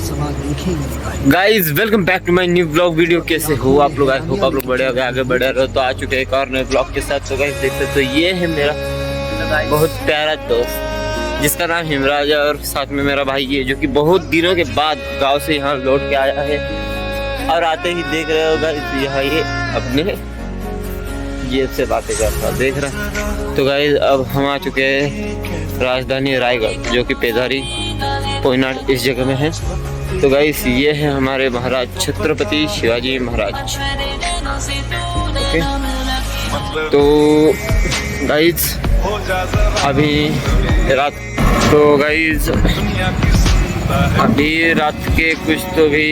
Guys welcome back to my new blog video. कैसे हो आप लोग? आई होप आप लोग बड़े हो गए, आगे बढ़े रहो। तो आ चुके हैं एक और नए ब्लॉग के साथ। तो गाइज देख सकते हो ये है मेरा बहुत प्यारा दोस्त जिसका नाम हिमराज है, और साथ में मेरा भाई है जो कि बहुत दिनों के बाद गांव से यहाँ लौट के आया है। और आते ही देख रहे हो गाइज यहाँ ये अपने जेब से बातें करता देख रहा। तो गाइज अब हम आ चुके हैं राजधानी रायगढ़ जो कि पेदारी कोयनाड इस जगह में है। तो गाइस ये है हमारे महाराज छत्रपति शिवाजी महाराज। ओके तो गाइस अभी रात के कुछ तो भी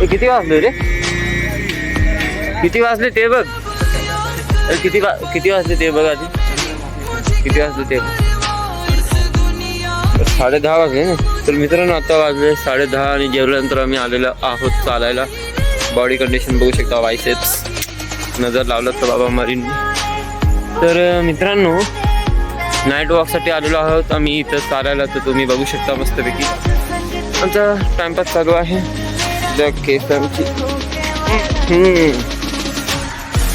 किती वाजले रे? किती वाजले ते बघ, किती वाजले ते बघ आधी, किती वाजले ते बघ, 10:30 वाजले ना। तर मित्रांनो आता वाजले 10:30 आणि जेवल्यानंतर आम्ही आलेलो आहोत चालायला। बॉडी कंडिशन बघू शकता, बायसेप्स नजर लावलं तर बाबा मरीन। तर मित्रांनो नाईट वॉकसाठी आलेलो आहोत आम्ही इथं चालायला। तर तुम्ही बघू शकता मस्तपैकी आमचा टाइमपास चालू आहे केसांची।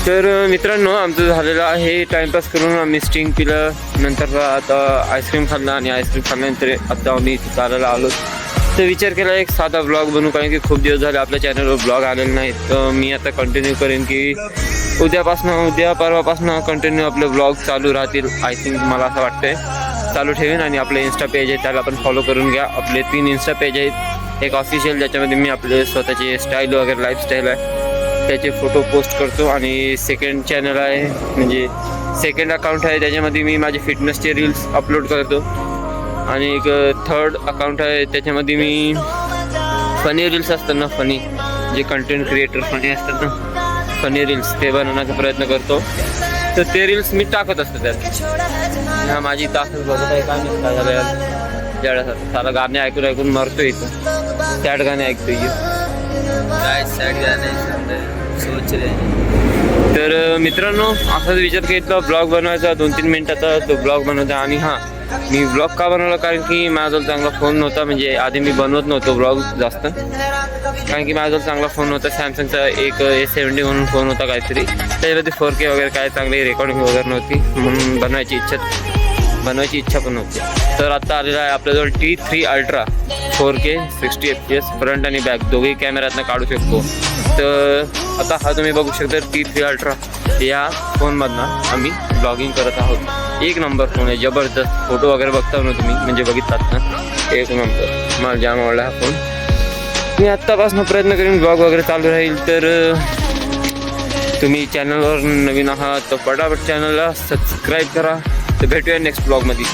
तर मित्रांनो आमचं झालेलं आहे टाइमपास करून आम्ही स्टिंग पिलं, नंतर आता आईस्क्रीम खाल्लं आणि आईस्क्रीम खाल्ल्यानंतर आता आम्ही चालायला आलो। तर विचार केला एक साधा ब्लॉग बनवू, कारण की खूप दिवस झाले आपल्या चॅनलवर ब्लॉग आलेले नाहीत। तर मी आता कंटिन्यू करेन की उद्या परवापासून कंटिन्यू आपले ब्लॉग चालू राहतील। आय थिंक मला असं वाटतंय चालू ठेवेन। आणि आपले इन्स्टा पेज आहे त्याला आपण फॉलो करून घ्या। आपले 3 इन्स्टा पेज आहेत, एक ऑफिशियल ज्याच्यामध्ये मी आपले स्वतःचे स्टाईल वगैरे लाईफस्टाईल आहे त्याचे फोटो पोस्ट करतो, आणि सेकंड चॅनल आहे म्हणजे सेकंड अकाउंट आहे त्याच्यामध्ये मी माझे फिटनेसचे रील्स अपलोड करतो, आणि एक थर्ड अकाउंट आहे त्याच्यामध्ये मी फनी रील्स असतात ना, फनी जे कंटेंट क्रिएटर फनी असतात ना, फनी रील्स ते बनवण्याचा प्रयत्न करतो। तर ते रील्स मी टाकत असतो त्यात। हा माझी ताकद बघत आहे का मी काय झालं जडासाठी साला गाणे ऐकून मरतो इथं, सॅड गाणे ऐकतोय सॅड गाणे सोच रहे। तर मित्रांनो असाच विचार केला ब्लॉग बनवायचा 2-3 मिनिटाचा तो ब्लॉग बनवता। आणि हां मी ब्लॉग का बनवला, कारण की माझ्याजवळ चांगला फोन नव्हता, म्हणजे आधी मी बनवत नव्हतो ब्लॉग जास्त, कारण की माझ्याजवळ चांगला फोन नव्हता। सॅमसंगचा एक A70 म्हणून फोन होता काहीतरी, त्याच्यामध्ये 4K वगैरे काय चांगली रेकॉर्डिंग वगैरे नव्हती, म्हणून बनवायची इच्छा पण नव्हती। तर आता आलेला आहे आपल्याजवळ T3 ultra 4K 60 FPS front आणि बॅक दोघेही कॅमेऱ्यातनं काढू शकतो। तर आता हा तुम्ही बघू शकता T3 अल्ट्रा या फोनमधनं आम्ही ब्लॉगिंग करत आहोत। एक नंबर फोन आहे, जबरदस्त फोटो वगैरे बघता ना तुम्ही, म्हणजे बघितलात ना, एक नंबर, मला जाम आवडला हा फोन। मी आत्तापासून प्रयत्न करेन ब्लॉग वगैरे चालू राहील। तर तुम्ही चॅनलवर नवीन आहात तर पटापट चॅनलला सबस्क्राईब करा। तर भेटूया नेक्स्ट ब्लॉगमध्ये।